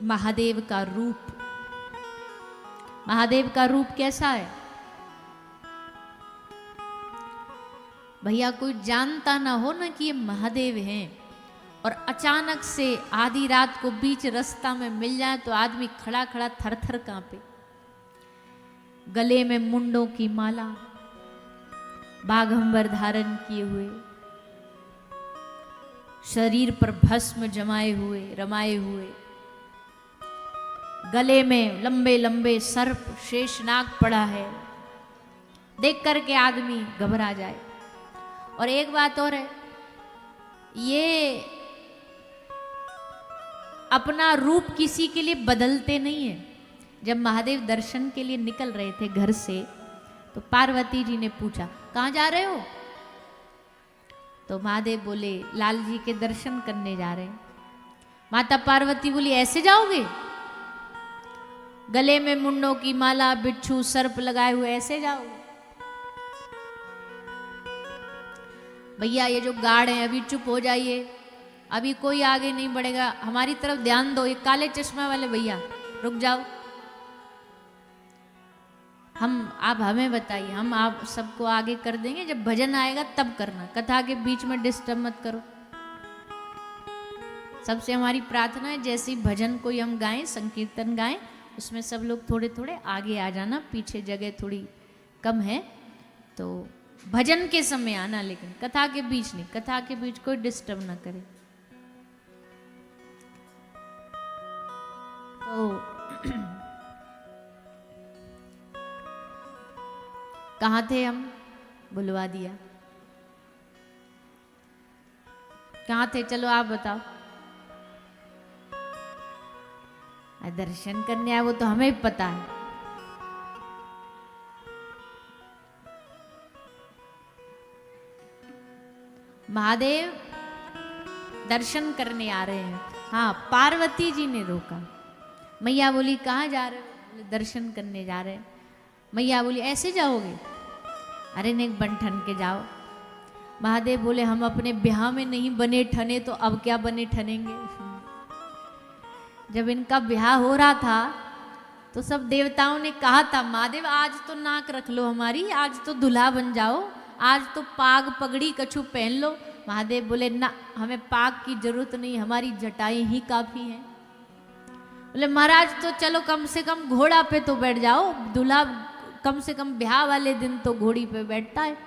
महादेव का रूप। महादेव का रूप कैसा है भैया? कोई जानता ना हो ना कि ये महादेव हैं और अचानक से आधी रात को बीच रास्ता में मिल जाए तो आदमी खड़ा खड़ा थर थर कांपे। गले में मुंडों की माला, बाघंबर धारण किए हुए, शरीर पर भस्म जमाए हुए रमाए हुए, गले में लंबे लंबे सर्प शेषनाग पड़ा है, देख करके आदमी घबरा जाए। और एक बात और है, ये अपना रूप किसी के लिए बदलते नहीं है। जब महादेव दर्शन के लिए निकल रहे थे घर से तो पार्वती जी ने पूछा कहाँ जा रहे हो? तो महादेव बोले लाल जी के दर्शन करने जा रहे हैं। माता पार्वती बोली ऐसे जाओगे? गले में मुंडों की माला, बिच्छू सर्प लगाए हुए ऐसे जाओगे? भैया ये जो गार्ड हैं अभी चुप हो जाइए, अभी कोई आगे नहीं बढ़ेगा, हमारी तरफ ध्यान दो। ये काले चश्मा वाले भैया रुक जाओ, आप हमें बताइए, हम आप सबको आगे कर देंगे, जब भजन आएगा तब करना, कथा के बीच में डिस्टर्ब मत करो। सबसे हमारी प्रार्थना है जैसे ही भजन कोई हम गाएं, संकीर्तन गाएं, उसमें सब लोग थोड़े थोड़े आगे आ जाना, पीछे जगह थोड़ी कम है तो भजन के समय आना, लेकिन कथा के बीच नहीं, कथा के बीच कोई डिस्टर्ब ना करे। तो कहाँ थे हम? बुलवा दिया। कहाँ थे? चलो आप बताओ। दर्शन करने आए वो तो हमें भी पता है। महादेव दर्शन करने आ रहे हैं। हाँ, पार्वती जी ने रोका। मैया बोली कहाँ जा रहे हो? दर्शन करने जा रहे हैं। मैया बोली ऐसे जाओगे? अरे नहीं, बन ठन के जाओ। महादेव बोले हम अपने ब्याह में नहीं बने ठने तो अब क्या बने ठनेंगे? जब इनका ब्याह हो रहा था तो सब देवताओं ने कहा था महादेव आज तो नाक रख लो हमारी, आज तो दूल्हा बन जाओ, आज तो पाग पगड़ी कछु पहन लो। महादेव बोले ना, हमें पाग की जरूरत नहीं, हमारी जटाएं ही काफी हैं। बोले महाराज तो चलो कम से कम घोड़ा पे तो बैठ जाओ, दूल्हा कम से कम ब्याह वाले दिन तो घोड़ी पे बैठता है।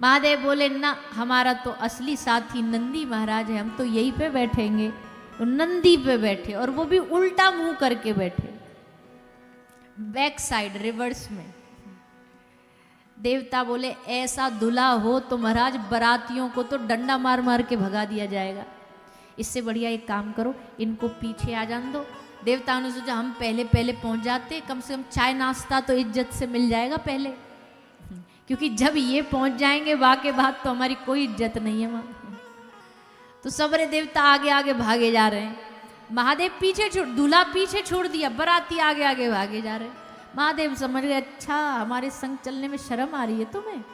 महादेव बोले ना, हमारा तो असली साथी नंदी महाराज है, हम तो यहीं पे बैठेंगे। तो नंदी पे बैठे, और वो भी उल्टा मुंह करके बैठे, बैक साइड रिवर्स में। देवता बोले ऐसा दूल्हा हो तो महाराज बारातियों को तो डंडा मार मार के भगा दिया जाएगा। इससे बढ़िया एक काम करो, इनको पीछे आ जान दो। देवताओं ने सोचा हम पहले पहले पहुंच जाते, कम से कम चाय नाश्ता तो इज्जत से मिल जाएगा पहले, क्योंकि जब ये पहुंच जाएंगे वाके बाद तो हमारी कोई इज्जत नहीं है वहां। तो सबरे देवता आगे आगे भागे जा रहे हैं। महादेव पीछे छोड़, दूल्हा पीछे छोड़ दिया, बाराती आगे आगे भागे जा रहे हैं। महादेव समझ गए अच्छा हमारे संग चलने में शर्म आ रही है तुम्हें,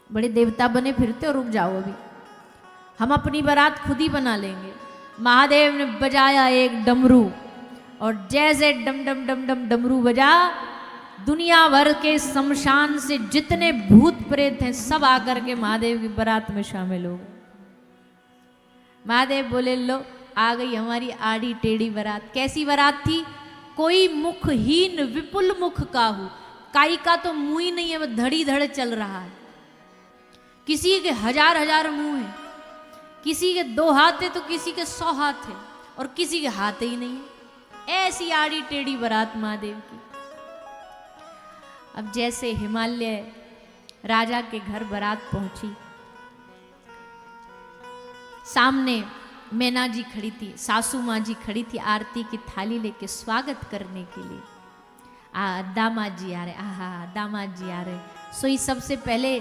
बड़े देवता बने फिरते हो, रुक जाओ अभी हम अपनी बारात खुद ही बना लेंगे। महादेव ने बजाया एक डमरू, और जैसे डम डम डम डम डमरू बजा, दुनिया भर के शमशान से जितने भूत प्रेत हैं सब आकर के महादेव की बारात में शामिल हो गए। महादेव बोले लो आ गई हमारी आड़ी टेढ़ी बारात। कैसी बारात थी? कोई मुखहीन विपुल मुख काहू, काई का तो मुंह ही नहीं है, वो धड़ी धड़ चल रहा है। किसी के हजार हजार मुंह है, किसी के 2 हाथ है तो किसी के 100 हाथ है, और किसी के हाथ ही नहीं है। ऐसी आड़ी टेढ़ी बारात महादेव की। अब जैसे हिमालय राजा के घर बारात पहुंची, सामने मैना जी खड़ी थी, सासू माँ जी खड़ी थी आरती की थाली लेके स्वागत करने के लिए। दामाद जी आ रहे, आहा दामाद जी आ रहे। सोई सबसे पहले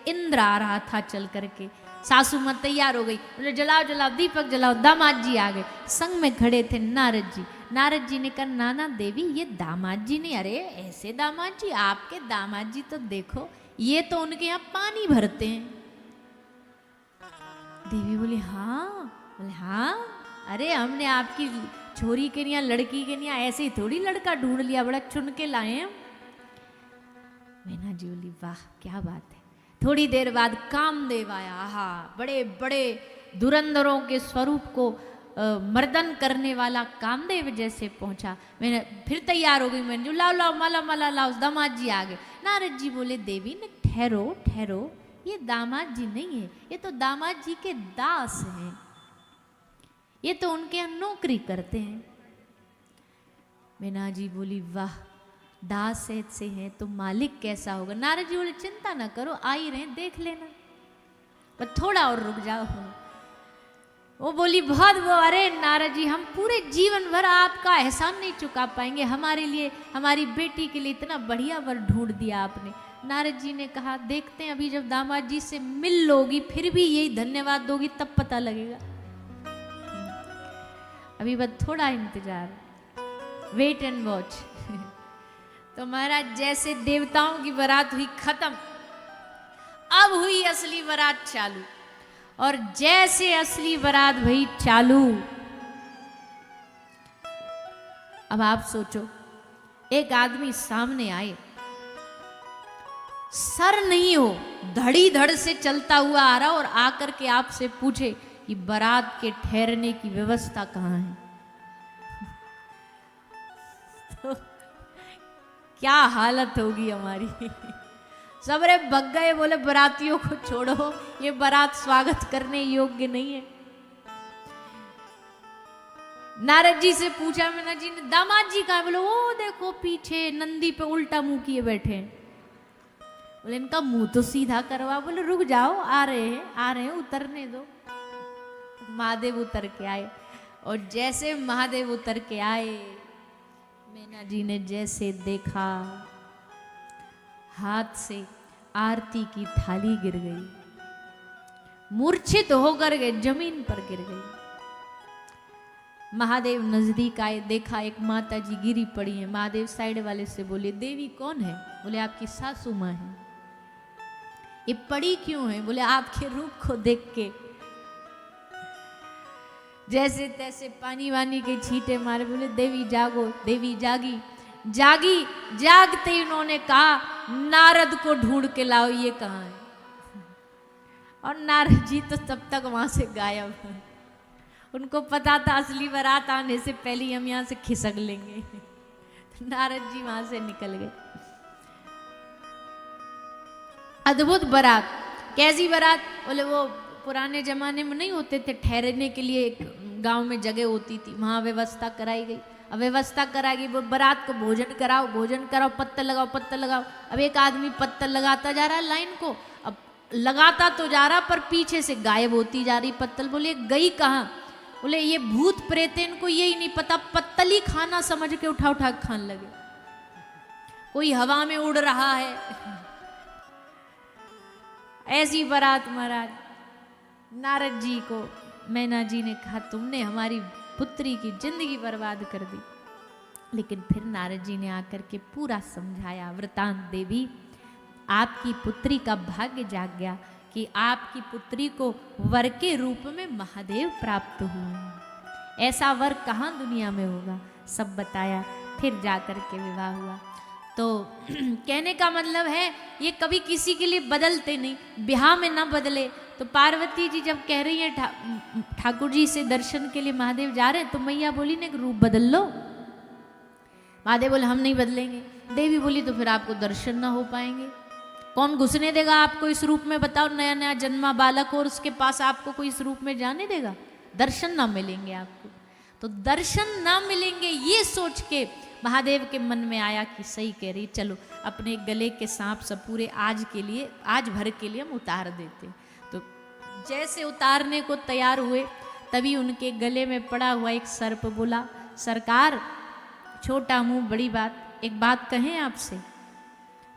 इंद्र आ रहा था चल करके। सासू माँ तैयार हो गई, बोले जलाओ जलाओ दीपक जलाओ। दामाद जी आ गए, संग में खड़े थे नारद जी। नारद जी ने कहा नाना देवी ये दामाद जी नहीं। अरे ऐसे दामाद जी, आपके दामाद जी तो देखो, ये तो उनके यहाँ पानी भरते हैं। देवी बोली हाँ। बोले हाँ, अरे हमने आपकी छोरी के यहाँ लड़की के यहाँ ऐसे ही थोड़ी लड़का ढूंढ लिया, बड़ा चुन के लाए हैं। मीना जी बोली वाह क्या बात है। थोड़ी देर बाद कामदेव आया, आहा बड़े बड़े धुरंधरों के स्वरूप को मर्दन करने वाला कामदेव जैसे पहुंचा। मैंने फिर तैयार हो गई, मैंने जो लाओ लाओ माला माला लाओ, दामाद जी आ गए। नारद जी बोले देवी ने ठहरो ठहरो, ये दामाद जी नहीं है, ये तो दामाद जी के दास हैं, ये तो उनके यहाँ नौकरी करते हैं। मीना जी बोली वाह दास ऐसे हैं तो मालिक कैसा होगा। नारद जी बोले चिंता ना करो, आ ही रहे देख लेना, पर थोड़ा और रुक जाओ। वो बोली बहुत वो, अरे नारद जी हम पूरे जीवन भर आपका एहसान नहीं चुका पाएंगे, हमारे लिए हमारी बेटी के लिए इतना बढ़िया वर ढूंढ दिया आपने। नारद जी ने कहा देखते हैं, अभी जब दामाद जी से मिल लोगी फिर भी यही धन्यवाद दोगी तब पता लगेगा, अभी बस थोड़ा इंतजार, वेट एंड वॉच। तो महाराज जैसे देवताओं की बारात हुई खत्म, अब हुई असली बारात चालू। और जैसे असली बारात भई चालू, अब आप सोचो एक आदमी सामने आए, सर नहीं हो, धड़ी धड़ से चलता हुआ आ रहा और आकर के आपसे पूछे कि बारात के ठहरने की व्यवस्था कहाँ है। तो क्या हालत होगी हमारी। सबरे भग गए, बोले बारातियों को छोड़ो, ये बारात स्वागत करने योग्य नहीं है। नारद जी से पूछा मीना जी ने दामाद जी कहाँ, बोले वो देखो पीछे नंदी पे उल्टा मुंह किए बैठे हैं। बोले इनका मुंह तो सीधा करवा। बोले रुक जाओ, आ रहे हैं आ रहे हैं, उतरने दो। महादेव उतर के आए, और जैसे महादेव उतर के आए, मीना जी ने जैसे देखा हाथ से आरती की थाली गिर गई, मूर्छित होकर गए, जमीन पर गिर गई। महादेव नजदीक आए, देखा एक माता जी गिरी पड़ी है। महादेव साइड वाले से बोले देवी कौन है? बोले आपकी सासू माँ है। ये पड़ी क्यों है? बोले आपके रूप को देख के। जैसे तैसे पानी वानी के छींटे मारे, बोले देवी जागो। देवी जागी, जागी, जागते ही उन्होंने कहा नारद को ढूंढ के लाओ, ये कहाँ है? और नारद जी तो तब तक वहां से गायब है। उनको पता था असली बारात आने से पहले ही हम यहाँ से खिसक लेंगे। नारद जी वहां से निकल गए। अद्भुत बारात। कैसी बारात? बोले वो पुराने जमाने में नहीं होते थे, ठहरने के लिए एक गांव में जगह होती थी, वहां व्यवस्था कराई गई। अब व्यवस्था कराई गई, वो बारात को भोजन कराओ, भोजन कराओ, पत्तल लगाओ, पत्तल लगाओ। अब एक आदमी पत्तल लगाता जा रहा है लाइन को, अब लगाता तो जा रहा पर पीछे से गायब होती जा रही पत्तल। बोले गई कहाँ? बोले ये भूत प्रेत, इनको यही नहीं पता, पत्तल ही खाना समझ के उठा उठा खाने लगे। कोई हवा में उड़ रहा है। ऐसी बारात महाराज। नारद जी को मैना जी ने कहा तुमने हमारी पुत्री की जिंदगी बर्बाद कर दी। लेकिन फिर नारद जी ने आकर के पूरा समझाया वृतांत। देवी आपकी पुत्री का भाग्य जाग गया कि आपकी पुत्री को वर के रूप में महादेव प्राप्त हुए। ऐसा वर कहाँ दुनिया में होगा, सब बताया। फिर जाकर के विवाह हुआ। तो कहने का मतलब है ये कभी किसी के लिए बदलते नहीं, ब्याह में ना बदले। तो पार्वती जी जब कह रही है ठाकुर जी से दर्शन के लिए महादेव जा रहे हैं, तो मैया बोली ने रूप बदल लो। महादेव बोले हम नहीं बदलेंगे। देवी बोली तो फिर आपको दर्शन ना हो पाएंगे, कौन घुसने देगा आपको इस रूप में? बताओ, नया नया जन्मा बालक और उसके पास आपको कोई इस रूप में जाने देगा? दर्शन ना मिलेंगे आपको। तो दर्शन ना मिलेंगे ये सोच के महादेव के मन में आया कि सही कह रही, चलो अपने गले के सांप सब पूरे आज के लिए, आज भर के लिए हम उतार देते। तो जैसे उतारने को तैयार हुए, तभी उनके गले में पड़ा हुआ एक सर्प बोला, सरकार छोटा मुंह बड़ी बात, एक बात कहें आपसे।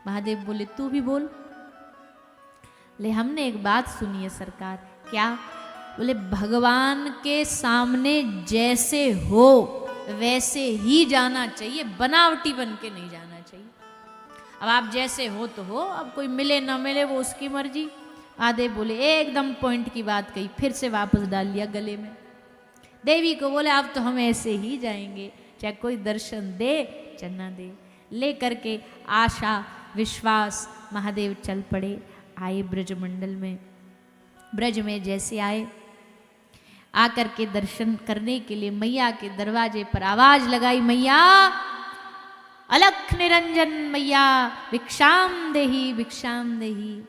महादेव बोले तू भी बोल। ले हमने एक बात सुनी है सरकार। क्या? बोले भगवान के सामने जैसे हो वैसे ही जाना चाहिए, बनावटी बन के नहीं जाना चाहिए। अब आप जैसे हो तो हो, अब कोई मिले ना मिले वो उसकी मर्जी। महादेव बोले एकदम पॉइंट की बात कही, फिर से वापस डाल लिया गले में। देवी को बोले अब तो हम ऐसे ही जाएंगे, चाहे कोई दर्शन दे चाहे ना दे। ले करके आशा विश्वास महादेव चल पड़े, आए ब्रजमंडल में। ब्रज में जैसे आए, आकर के दर्शन करने के लिए मैया के दरवाजे पर आवाज लगाई, मैया अलख निरंजन, मैया भिक्षाम देही भिक्षाम देही।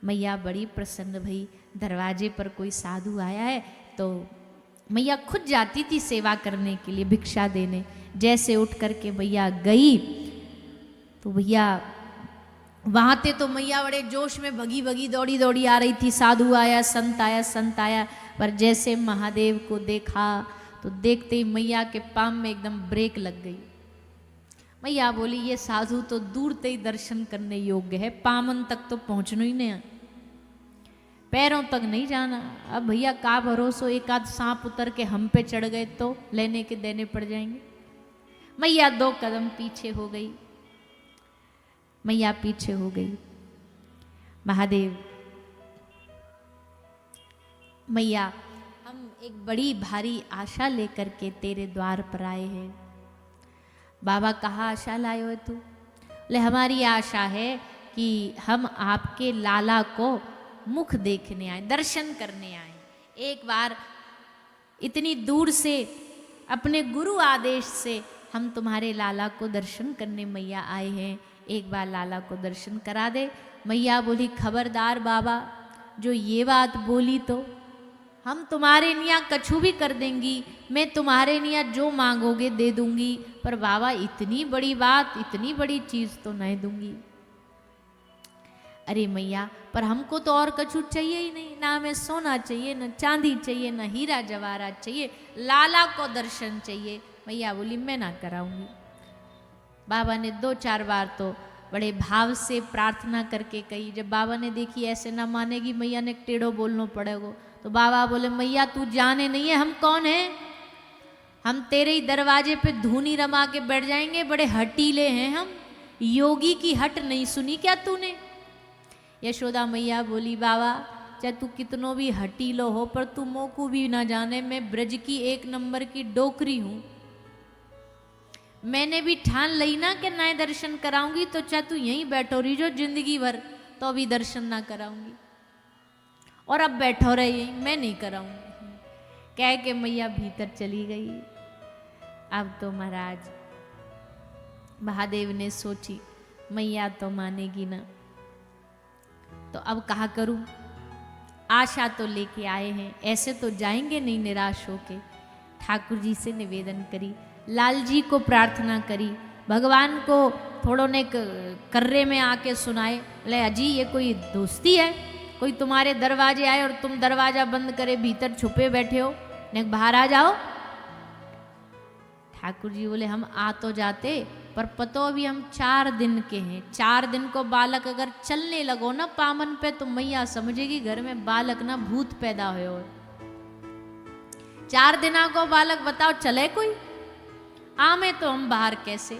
मैया बड़ी प्रसन्न भई, दरवाजे पर कोई साधु आया है तो मैया खुद जाती थी सेवा करने के लिए, भिक्षा देने। जैसे उठ करके मैया गई तो भैया वहां थे तो मैया बड़े जोश में भगी भगी दौड़ी दौड़ी आ रही थी, साधु आया संत आया संत आया। पर जैसे महादेव को देखा तो देखते ही मैया के पाँव में एकदम ब्रेक लग गई। मैया बोली ये साधु तो दूर से ही दर्शन करने योग्य है, पामन तक तो पहुंचना ही नहीं, पैरों तक नहीं जाना। अब भैया का भरोसा, एक आध सांप उतर के हम पे चढ़ गए तो लेने के देने पड़ जाएंगे। मैया 2 कदम पीछे हो गई, मैया पीछे हो गई। महादेव, मैया हम एक बड़ी भारी आशा लेकर के तेरे द्वार पर आए हैं। बाबा कहाँ आशा लाए हो तू? बोले हमारी आशा है कि हम आपके लाला को मुख देखने आए, दर्शन करने आए। एक बार इतनी दूर से अपने गुरु आदेश से हम तुम्हारे लाला को दर्शन करने मैया आए हैं, एक बार लाला को दर्शन करा दे। मैया बोली खबरदार बाबा, जो ये बात बोली तो हम तुम्हारे निया कछु भी कर देंगी, मैं तुम्हारे निया जो मांगोगे दे दूंगी, पर बाबा इतनी बड़ी बात, इतनी बड़ी चीज तो नहीं दूंगी। अरे मैया, पर हमको तो और कछु चाहिए ही नहीं, ना हमें सोना चाहिए, ना चांदी चाहिए, ना हीरा जवाहरात चाहिए, लाला को दर्शन चाहिए। मैया बोली मैं ना कराऊंगी। बाबा ने 2-4 बार तो बड़े भाव से प्रार्थना करके कही। जब बाबा ने देखी ऐसे ना मानेगी, मैया ने टेढ़ो बोलना पड़ेगा, तो बाबा बोले मैया तू जाने नहीं है हम कौन है, हम तेरे ही दरवाजे पे धूनी रमा के बैठ जाएंगे, बड़े हटीले हैं हम, योगी की हट नहीं सुनी क्या तूने? यशोदा मैया बोली बाबा चाहे तू कितनों भी हटीलो हो, पर तू मोकू भी ना जाने, मैं ब्रज की 1 नंबर की डोकरी हूं। मैंने भी ठान लई ना कि ना दर्शन कराऊंगी, तो चाहे तू यहीं बैठो रही जो जिंदगी भर, तो भी दर्शन ना कराऊंगी, और अब बैठो रही मैं नहीं कराऊंगी। कह के मैया भीतर चली गई। अब तो महाराज महादेव ने सोची मैया तो मानेगी ना, तो अब कहा करूं, आशा तो लेके आए हैं, ऐसे तो जाएंगे नहीं निराश होके। ठाकुर जी से निवेदन करी, लाल जी को प्रार्थना करी, भगवान को थोड़ों ने कर्रे में आके सुनाए, ले अजी ये कोई दोस्ती है, कोई तुम्हारे दरवाजे आए और तुम दरवाजा बंद करे भीतर छुपे बैठे हो, ने बाहर आ जाओ। ठाकुर जी बोले हम आ तो जाते, पर पतो अभी हम 4 दिन के हैं, 4 दिन को बालक अगर चलने लगो ना पामन पे, तो मैया समझेगी घर में बालक ना भूत पैदा हो। 4 दिना को बालक बताओ चले कोई? आमे तो हम बाहर कैसे?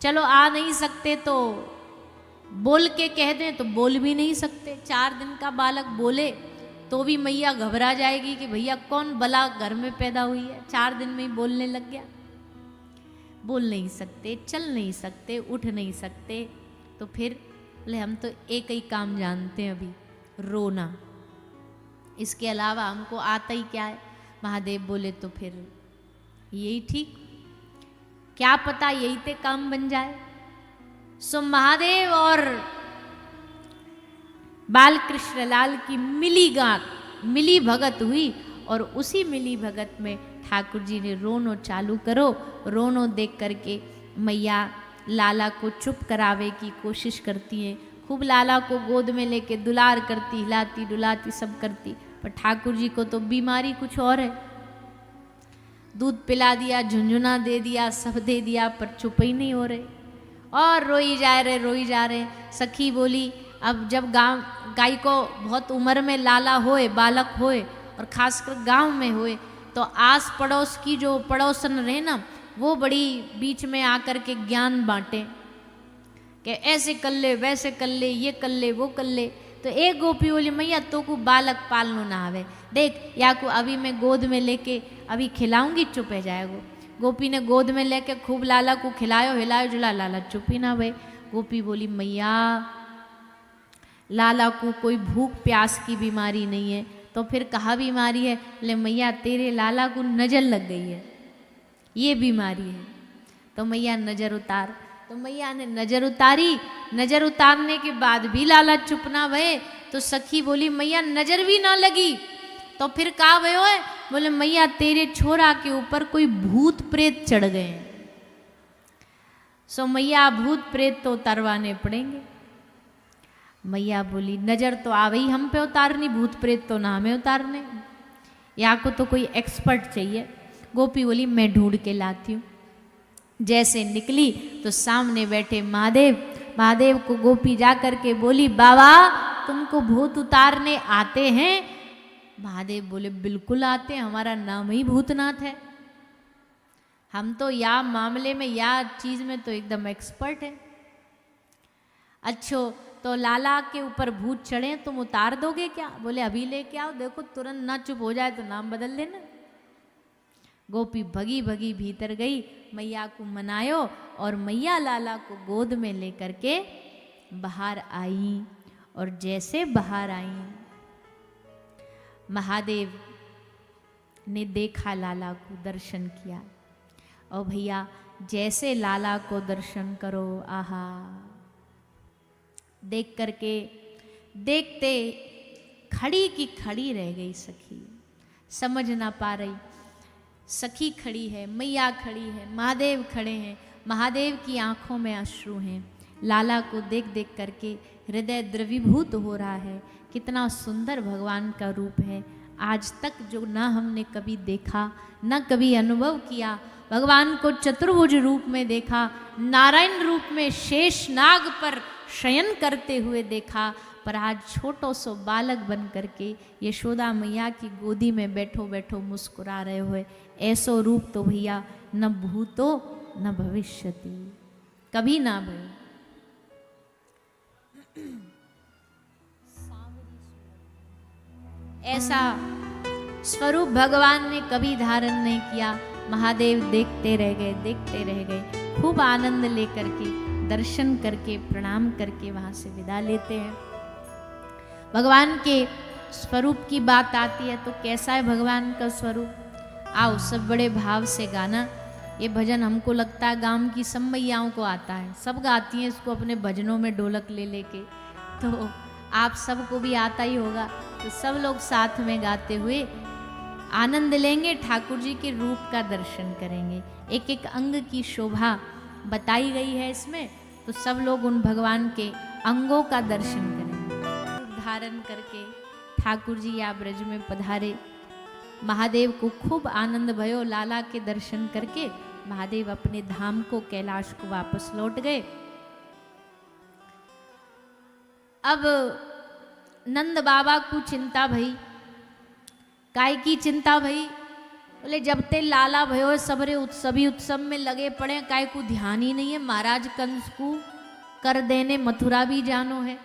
चलो आ नहीं सकते तो बोल के कह दें, तो बोल भी नहीं सकते। 4 दिन का बालक बोले तो भी मैया घबरा जाएगी कि भैया कौन बला घर में पैदा हुई है, 4 दिन में ही बोलने लग गया। बोल नहीं सकते, चल नहीं सकते, उठ नहीं सकते, तो फिर बोले हम तो एक ही काम जानते हैं अभी, रोना, इसके अलावा हमको आता ही क्या है। महादेव बोले तो फिर यही ठीक, क्या पता यही ते काम बन जाए। सो महादेव और बाल कृष्ण लाल की मिली भगत हुई, और उसी मिली भगत में ठाकुर जी ने रोनो चालू करो। रोनो देख करके मैया लाला को चुप करावे की कोशिश करती हैं, खूब लाला को गोद में लेके दुलार करती, हिलाती डुलाती सब करती, पर ठाकुर जी को तो बीमारी कुछ और है। दूध पिला दिया, झुंझुना दे दिया, सब दे दिया, पर चुप ही नहीं हो रहे, और रोई जा रहे। सखी बोली अब जब गाय को बहुत उम्र में लाला होए, बालक होए, और खासकर गांव में होए, तो आस पड़ोस की जो पड़ोसन रहे ना, वो बड़ी बीच में आकर के ज्ञान बांटे कि ऐसे कर ले, वैसे कर ले, ये कर ले, वो कर ले। तो एक गोपी बोली मैया तो को बालक पालनो ना आवे, देख या को अभी मैं गोद में लेके अभी खिलाऊंगी, चुप है जाएगो। गोपी ने गोद में लेके खूब लाला को खिलायो, हिलायो जुला, लाला चुप ही ना भई। गोपी बोली मैया लाला को कोई भूख प्यास की बीमारी नहीं है, तो फिर कहाँ बीमारी है? ले मैया तेरे लाला को नजर लग गई है, ये बीमारी है, तो मैया नजर उतार। तो मैया ने नजर उतारी। नजर उतारने के बाद भी लाला चुप ना भये, तो सखी बोली मैया नजर भी ना लगी तो फिर का भयो है? बोले मैया तेरे छोरा के ऊपर कोई भूत प्रेत चढ़ गए हैं, सो मैया भूत प्रेत तो उतारवाने पड़ेंगे। मैया बोली नजर तो आ गई हम पे उतारनी, भूत प्रेत तो ना हमें उतारने, या को तो कोई एक्सपर्ट चाहिए। गोपी बोली मैं ढूंढ के लाती हूँ। जैसे निकली तो सामने बैठे महादेव। महादेव को गोपी जा करके बोली बाबा तुमको भूत उतारने आते हैं? महादेव बोले बिल्कुल आते हैं, हमारा नाम ही भूतनाथ है, हम तो या मामले में या चीज में तो एकदम एक्सपर्ट है। अच्छो तो लाला के ऊपर भूत चढ़े तुम उतार दोगे क्या? बोले अभी लेके आओ, देखो तुरंत ना चुप हो जाए तो नाम बदल देना। गोपी भगी भगी भीतर गई, मैया को मनायो और मैया लाला को गोद में लेकर के बाहर आई। और जैसे बाहर आई महादेव ने देखा लाला को, दर्शन किया। और भैया जैसे लाला को दर्शन करो, आहा देख करके देखते खड़ी की खड़ी रह गई सखी, समझ ना पा रही। सखी खड़ी है, मैया खड़ी है, महादेव खड़े हैं, महादेव की आंखों में अश्रु हैं। लाला को देख देख करके हृदय द्रवीभूत हो रहा है। कितना सुंदर भगवान का रूप है, आज तक जो ना हमने कभी देखा ना कभी अनुभव किया। भगवान को चतुर्भुज रूप में देखा, नारायण रूप में शेष नाग पर शयन करते हुए देखा, पर आज छोटो सो बालक बन करके यशोदा मैया की गोदी में बैठो बैठो मुस्कुरा रहे हुए। ऐसो रूप तो भैया न भूतो न भविष्यति, कभी ना भयो। ऐसा स्वरूप भगवान ने कभी धारण नहीं किया। महादेव देखते रह गए, देखते रह गए, खूब आनंद लेकर के दर्शन करके प्रणाम करके वहां से विदा लेते हैं। भगवान के स्वरूप की बात आती है तो कैसा है भगवान का स्वरूप? आओ सब बड़े भाव से गाना। ये भजन हमको लगता है गांव की सब मैयाओं को आता है, सब गाती हैं इसको अपने भजनों में ढोलक ले लेके, तो आप सबको भी आता ही होगा। तो सब लोग साथ में गाते हुए आनंद लेंगे, ठाकुर जी के रूप का दर्शन करेंगे। एक एक अंग की शोभा बताई गई है इसमें, तो सब लोग उन भगवान के अंगों का दर्शन करेंगे। धारण करके ठाकुर जी या ब्रज में पधारे। महादेव को खूब आनंद भयो लाला के दर्शन करके। महादेव अपने धाम को, कैलाश को वापस लौट गए। अब नंद बाबा को चिंता भई। काय की चिंता भई? बोले जब ते लाला भयो सबरे सभी उत्सव में लगे पड़े, काय को ध्यान ही नहीं है। महाराज कंस को कर देने मथुरा भी जानो है।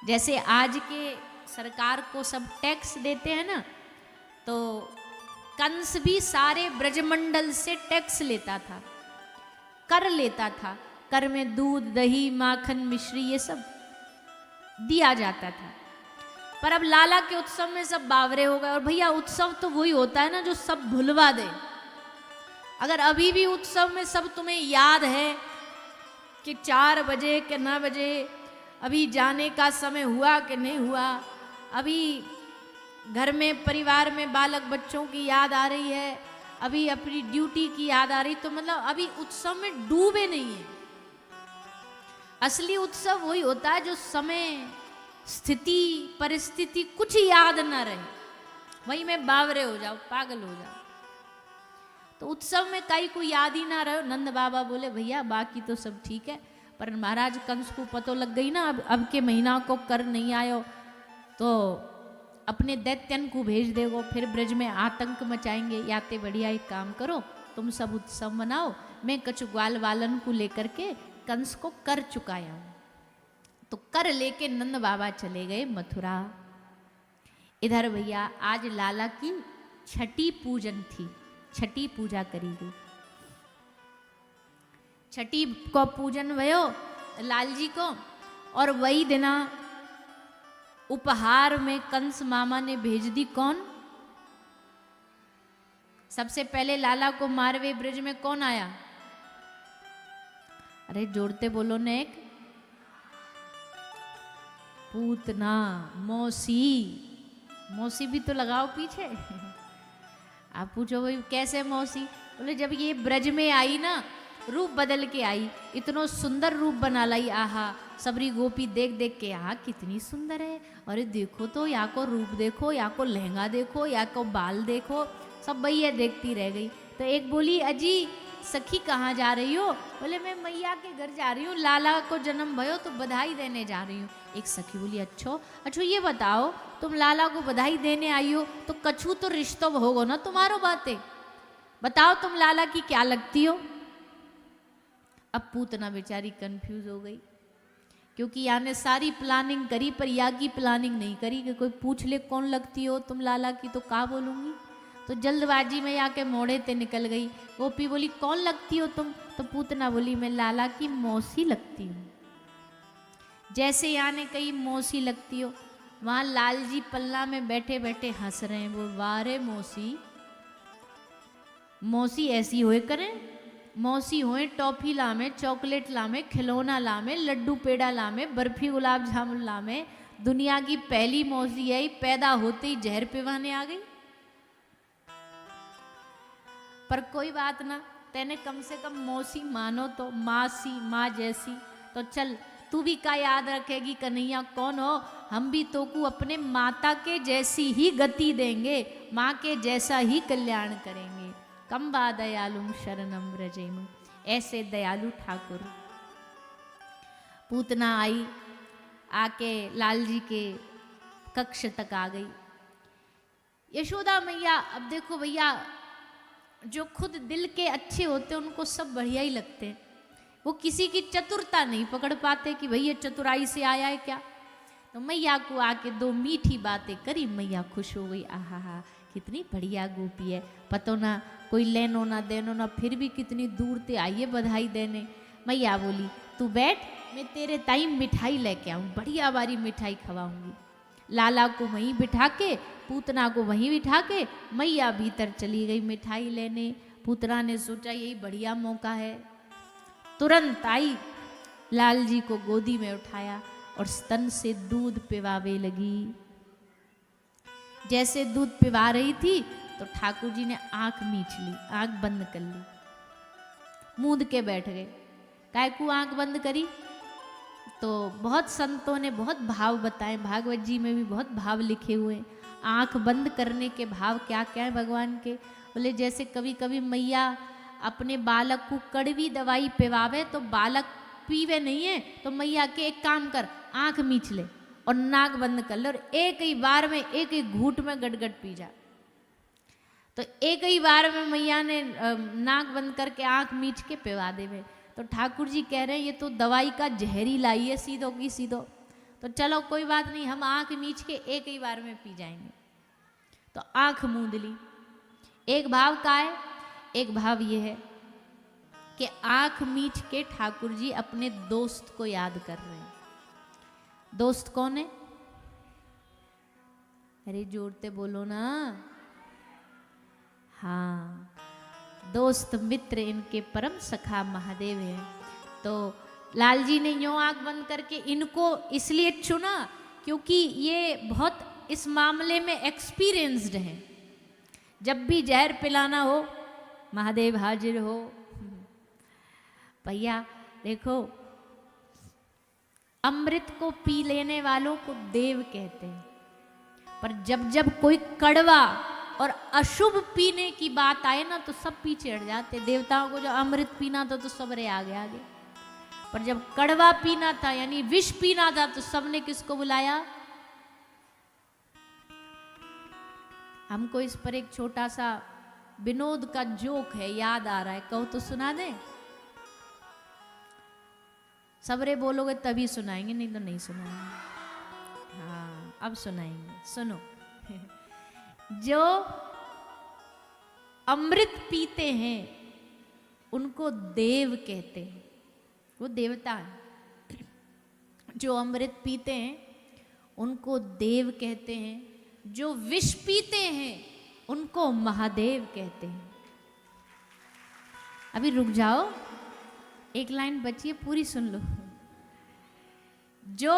जैसे आज के सरकार को सब टैक्स देते हैं ना, तो कंस भी सारे ब्रजमंडल से टैक्स लेता था, कर लेता था। कर में दूध दही माखन मिश्री ये सब दिया जाता था। पर अब लाला के उत्सव में सब बावरे हो गए। और भैया उत्सव तो वही होता है ना जो सब भुलवा दे। अगर अभी भी उत्सव में सब तुम्हें याद है कि 4 बजे के 9 बजे अभी जाने का समय हुआ कि नहीं हुआ, अभी घर में परिवार में बालक बच्चों की याद आ रही है, अभी अपनी ड्यूटी की याद आ रही, तो मतलब अभी उत्सव में डूबे नहीं है। असली उत्सव वही होता है जो समय स्थिति परिस्थिति कुछ याद ना रहे, वही में बावरे हो जाओ, पागल हो जाओ। तो उत्सव में कई को याद ही ना रहे। नंद बाबा बोले भैया बाकी तो सब ठीक है, पर महाराज कंस को पतो लग गई ना अब के महीना को कर नहीं आयो तो अपने दैत्यन को भेज देगो, फिर ब्रज में आतंक मचाएंगे। याते बढ़िया एक काम करो, तुम सब उत्सव मनाओ, मैं कछु ग्वाल वालन को लेकर के कंस को कर चुकाया हूं। तो कर लेके नंद बाबा चले गए मथुरा। इधर भैया आज लाला की छठी पूजन थी, छठी पूजा करी गई। छठी को पूजन भयो लाल जी को, और वही दिना उपहार में कंस मामा ने भेज दी कौन? सबसे पहले लाला को मारवे ब्रिज में कौन आया? अरे जोड़ते बोलो ने, एक पूतना, मौसी। मौसी भी तो लगाओ पीछे। आप पूछो भाई कैसे मौसी? बोले जब ये ब्रज में आई ना, रूप बदल के आई, इतनो सुंदर रूप बना लाई। आहा, सबरी गोपी देख देख के आहा कितनी सुंदर है, अरे देखो तो यहाँ को रूप देखो, यहाँ को लहंगा देखो, यहाँ को बाल देखो, सब भैया देखती रह गई। तो एक बोली अजी सखी कहाँ जा रही हो? बोले मैं मैया के घर जा रही हूँ, लाला को जन्म भयो तो बधाई देने जा रही हूँ। एक सखी बोली अच्छो ये बताओ, तुम लाला को बधाई देने आई हो तो कछु तो रिश्तो होगो ना तुम्हारो बातें, बताओ तुम लाला की क्या लगती हो? अब पूतना बेचारी कंफ्यूज हो गई, क्योंकि या ने सारी प्लानिंग करी पर या की प्लानिंग नहीं करी कि कोई पूछ ले कौन लगती हो तुम लाला की, तो क्या बोलूँगी। तो जल्दबाजी में आके मोड़े ते निकल गई। गोपी बोली कौन लगती हो तुम? तो पूतना बोली मैं लाला की मौसी लगती हूँ। जैसे यहाँ ने कही मौसी लगती हो, वहाँ लाल जी पल्ला में बैठे बैठे हंस रहे हैं। वो वारे मौसी, मौसी ऐसी होए करें, मौसी होए टॉफी लामे, चॉकलेट लामे, खिलौना लामे, लड्डू पेड़ा लामे, बर्फी गुलाब जामुन लामे। दुनिया की पहली मौसी आई, पैदा होते ही जहर पिवाने आ गई। पर कोई बात ना, तेने कम से कम मौसी मानो तो, मासी माँ जैसी। तो चल तू भी का याद रखेगी कन्हैया कौन हो, हम भी तो को अपने माता के जैसी ही गति देंगे, माँ के जैसा ही कल्याण करेंगे। कम्बा दयालुम शरणम व्रजेम, ऐसे दयालु ठाकुर। पूतना आई, आके लाल जी के कक्ष तक आ गई। यशोदा मैया, अब देखो भैया जो खुद दिल के अच्छे होते हैं उनको सब बढ़िया ही लगते हैं, वो किसी की चतुरता नहीं पकड़ पाते कि भई ये चतुराई से आया है क्या। तो मैया को आके दो मीठी बातें करी, मैया खुश हो गई। आहा कितनी बढ़िया गोपी है, पतो ना कोई लेनो ना देनो ना, फिर भी कितनी दूर ते आइए बधाई देने। मैया बोली तू बैठ, मैं तेरे ताई मिठाई लेके आऊँ, बढ़िया वाली मिठाई खवाऊंगी। लाला को वहीं बिठा के, पूतना को वहीं बिठा के मैया भीतर चली गई मिठाई लेने। पूतना ने सोचा यही बढ़िया मौका है, तुरंत आई, लाल जी को गोदी में उठाया और स्तन से दूध पिवावे लगी। जैसे दूध पिवा रही थी तो ठाकुर जी ने आंख मीच ली, आंख बंद कर ली, मूंद के बैठ गए। काय को आंख बंद करी? तो बहुत संतों ने बहुत भाव बताए, भागवत जी में भी बहुत भाव लिखे हुए हैं। आंख बंद करने के भाव क्या क्या है भगवान के? बोले जैसे कभी कभी मैया अपने बालक को कड़वी दवाई पिवावे तो बालक पीवे नहीं है, तो मैया के एक काम कर, आंख मीच ले और नाक बंद कर ले और एक ही बार में एक ही घूंट में गटगट पी जा। तो एक ही बार में मैया ने नाक बंद करके आंख मीच के पिवा देवे। तो ठाकुर जी कह रहे हैं ये तो दवाई का जहरी लाई है सीधो की सीधो, तो चलो कोई बात नहीं, हम आंख मीच के एक ही बार में पी जाएंगे। तो आंख मूंद ली। एक भाव का है, एक भाव ये है कि आंख मीच के ठाकुर जी अपने दोस्त को याद कर रहे हैं। दोस्त कौन है? अरे जोड़ते बोलो ना। हाँ, दोस्त मित्र इनके परम सखा महादेव हैं। तो लाल जी ने यूं आंख बंद करके इनको इसलिए चुना क्योंकि ये बहुत इस मामले में एक्सपीरियंस्ड हैं। जब भी जहर पिलाना हो महादेव हाजिर हो। भैया देखो, अमृत को पी लेने वालों को देव कहते हैं, पर जब जब कोई कड़वा और अशुभ पीने की बात आए ना तो सब पीछे हट जाते। देवताओं को जब अमृत पीना था तो सबरे आगे आगे, पर जब कड़वा पीना था यानी विष पीना था तो सबने किसको बुलाया? हमको इस पर एक छोटा सा विनोद का जोक है, याद आ रहा है, कहो तो सुना दे। सबरे बोलोगे तभी सुनाएंगे, नहीं तो नहीं सुनाएंगे। हाँ अब सुनाएंगे, सुनो। जो अमृत पीते हैं उनको देव कहते हैं, वो देवता है। जो अमृत पीते हैं उनको देव कहते हैं, जो विष पीते हैं उनको महादेव कहते हैं। अभी रुक जाओ, एक लाइन बची है, पूरी सुन लो। जो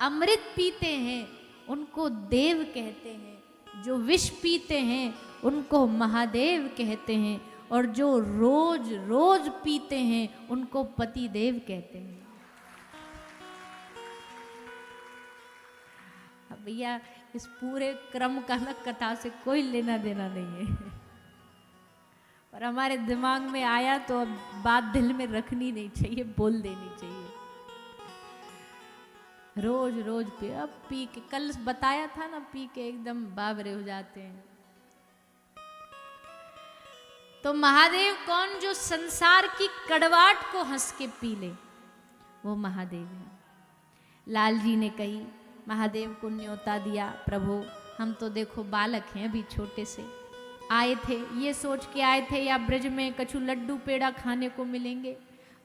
अमृत पीते हैं उनको देव कहते हैं, जो विष पीते हैं उनको महादेव कहते हैं, और जो रोज रोज पीते हैं उनको पति देव कहते हैं। अब भैया इस पूरे क्रम का ना कथा से कोई लेना देना नहीं है, पर हमारे दिमाग में आया तो अब बात दिल में रखनी नहीं चाहिए, बोल देनी चाहिए। रोज रोज पी, अब पी के, कल बताया था ना, पी के एकदम बावरे हो जाते हैं। तो महादेव कौन? जो संसार की कड़वाहट को हंस के पी ले, वो महादेव है। लाल जी ने कही, महादेव को न्योता दिया, प्रभु हम तो देखो बालक हैं, अभी छोटे से आए थे, ये सोच के आए थे या ब्रज में कछु लड्डू पेड़ा खाने को मिलेंगे,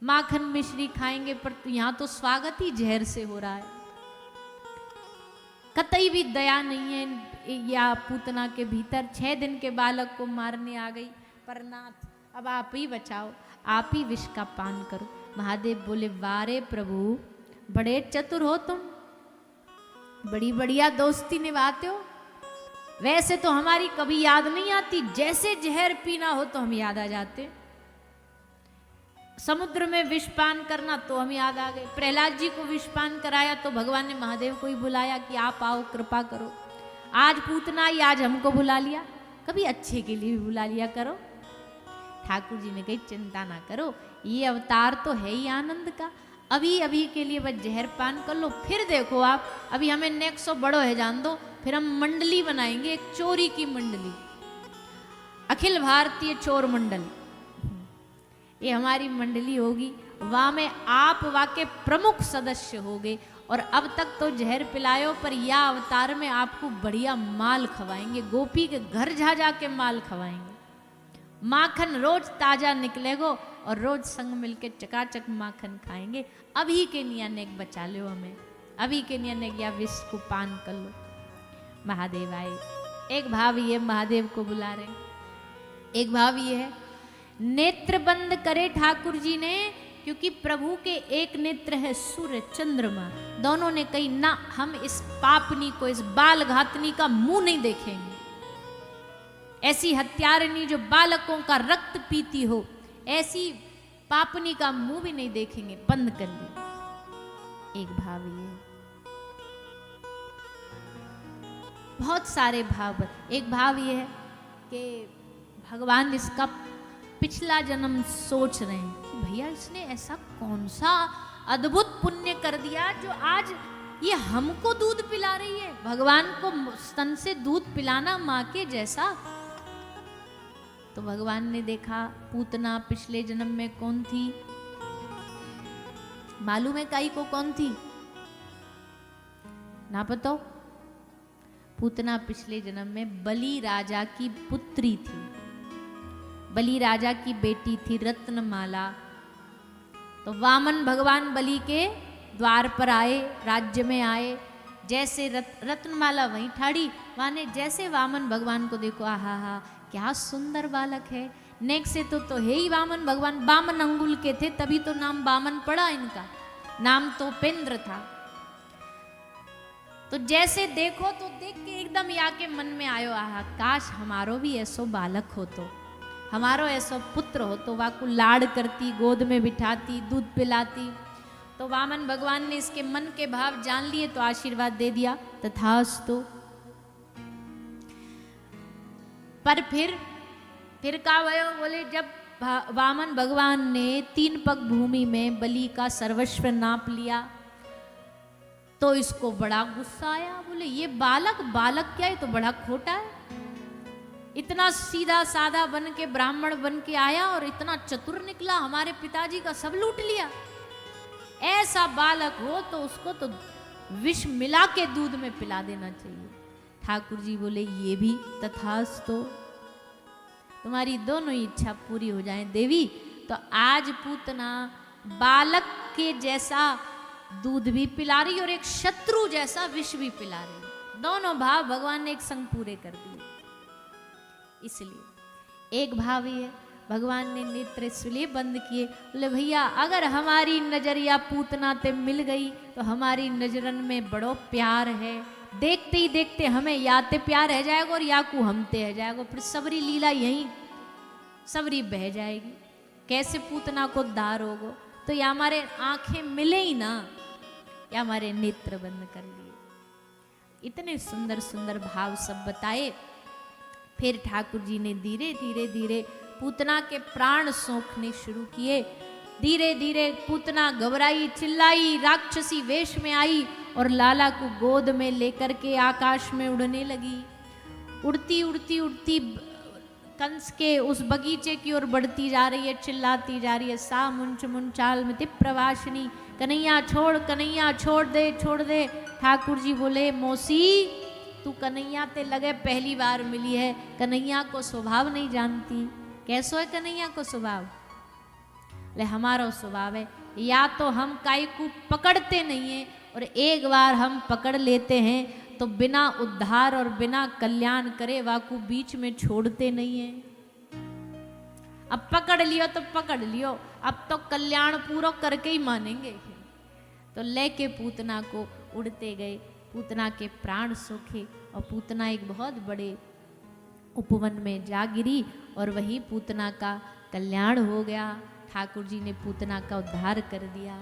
माखन मिश्री खाएंगे, पर यहाँ तो स्वागत ही जहर से हो रहा है। कतई भी दया नहीं है या पूतना के भीतर। 6 दिन के बालक को मारने आ गई, पर नाथ अब आप ही बचाओ, आप ही विष का पान करो। महादेव बोले, वारे प्रभु बड़े चतुर हो तुम, बड़ी बढ़िया दोस्ती निभाते हो। वैसे तो हमारी कभी याद नहीं आती, जैसे जहर पीना हो तो हम याद आ जाते। समुद्र में विषपान करना तो हम याद आ गए। प्रहलाद जी को विषपान कराया तो भगवान ने महादेव को ही बुलाया कि आप आओ, कृपा करो। आज पूतना ही आज हमको बुला लिया, कभी अच्छे के लिए भी बुला लिया करो। ठाकुर जी ने कही, चिंता ना करो, ये अवतार तो है ही आनंद का, अभी अभी के लिए बस जहर पान कर लो, फिर देखो आप, अभी हमें नेक 100 बड़ो है जान दो, फिर हम मंडली बनाएंगे, एक चोरी की मंडली, अखिल भारतीय चोर मंडल, ये हमारी मंडली होगी। वहां में आप वहां के प्रमुख सदस्य होगे, और अब तक तो जहर पिलायो, पर या अवतार में आपको बढ़िया माल खवाएंगे, गोपी के घर जा जा के माल खवाएंगे, माखन रोज ताजा निकलेगो, और रोज संग मिलके चकाचक माखन खाएंगे। अभी के नियनेक बचा लो हमें, अभी के नियनेक या विष को पान कर लो। महादेव आए, एक भाव ये महादेव को बुला रहे, एक भाव ये है नेत्र बंद करे ठाकुर जी ने, क्योंकि प्रभु के एक नेत्र है सूर्य चंद्रमा, दोनों ने कही ना, हम इस पापनी को, इस बाल घातनी का मुंह नहीं देखेंगे, ऐसी हत्यारिणी जो बालकों का रक्त पीती हो, ऐसी पापनी का मुंह भी नहीं देखेंगे, बंद कर ली। एक भाव ये, बहुत सारे भाव। एक भाव ये है कि भगवान इसका पिछला जन्म सोच रहे हैं कि भैया इसने ऐसा कौन सा अद्भुत पुण्य कर दिया जो आज ये हमको दूध पिला रही है। भगवान को स्तन से दूध पिलाना माँ के जैसा। तो भगवान ने देखा पूतना पिछले जन्म में कौन थी, मालूम है काई को कौन थी? ना बताओ। पूतना पिछले जन्म में बलि राजा की पुत्री थी, बलि राजा की बेटी थी रत्नमाला। तो वामन भगवान बलि के द्वार पर आए, राज्य में आए, जैसे रत्नमाला वहीं ठाड़ी, माने जैसे वामन भगवान को देखो, आहा हा क्या सुंदर बालक है। नेक से तो है ही वामन भगवान, बामन अंगुल के थे, तभी तो नाम वामन पड़ा इनका, नाम तो उपेंद्र था। तो जैसे देखो तो देख के एकदम याके मन में आयो, आहा काश हमारो भी ऐसो बालक हो, तो हमारो ऐसो पुत्र हो, तो वाकु लाड़ करती, गोद में बिठाती, दूध पिलाती। तो वामन भगवान ने इसके मन के भाव जान लिए, तो आशीर्वाद दे दिया, तथास्तु। पर फिर का भयो, बोले जब वामन भगवान ने 3 पग भूमि में बलि का सर्वस्व नाप लिया, तो इसको बड़ा गुस्सा आया। बोले ये बालक क्या, ये तो बड़ा खोटा है, इतना सीधा साधा बन के ब्राह्मण बन के आया और इतना चतुर निकला, हमारे पिताजी का सब लूट लिया। ऐसा बालक हो तो उसको तो विष मिला के दूध में पिला देना चाहिए। ठाकुर जी बोले ये भी तथास्तु, तुम्हारी दोनों इच्छा पूरी हो जाए देवी। तो आज पूतना बालक के जैसा दूध भी पिला रही और एक शत्रु जैसा विष भी पिला रही। दोनों भाव भगवान ने एक संग पूरे कर दिए। इसलिए एक भाव ये भगवान ने नेत्र इसलिए बंद किए, बोले भैया अगर हमारी नजरिया पूतना ते मिल गई तो हमारी नजरन में बड़ो प्यार है, देखते ही देखते हमें याते प्यार रह जाएगा और याकू हमते रह जाएगा, फिर सबरी लीला यहीं सबरी बह जाएगी। कैसे पूतना को दार होगो, तो या हमारे आंखें मिले ही ना, या हमारे नेत्र बंद कर लिए। इतने सुंदर सुंदर भाव सब बताए। फिर ठाकुर जी ने धीरे धीरे धीरे पूतना के प्राण सोखने शुरू किए। धीरे धीरे पूतना घबराई, चिल्लाई, राक्षसी वेश में आई और लाला को गोद में लेकर के आकाश में उड़ने लगी। उड़ती उड़ती उड़ती कंस के उस बगीचे की ओर बढ़ती जा रही है, चिल्लाती जा रही है, सा मुंच मुंचाल में प्रवासिनी, कन्हैया छोड़, कन्हैया छोड़ दे, छोड़ दे। ठाकुर जी बोले मौसी तू कन्हैया ते लगे पहली बार मिली है, कन्हैया को स्वभाव नहीं जानती। कैसो है कन्हैया को स्वभाव? ले हमारा स्वभाव है या तो हम काई को पकड़ते नहीं है, और एक बार हम पकड़ लेते हैं तो बिना उद्धार और बिना कल्याण करे वाकू बीच में छोड़ते नहीं है। अब पकड़ लियो तो पकड़ लियो, अब तो कल्याण पूरा करके ही मानेंगे। तो लेके पूतना को उड़ते गए, पूतना के प्राण सूखे और पूतना एक बहुत बड़े उपवन में जा गिरी और वहीं पूतना का कल्याण हो गया। ठाकुर जी ने पूतना का उद्धार कर दिया।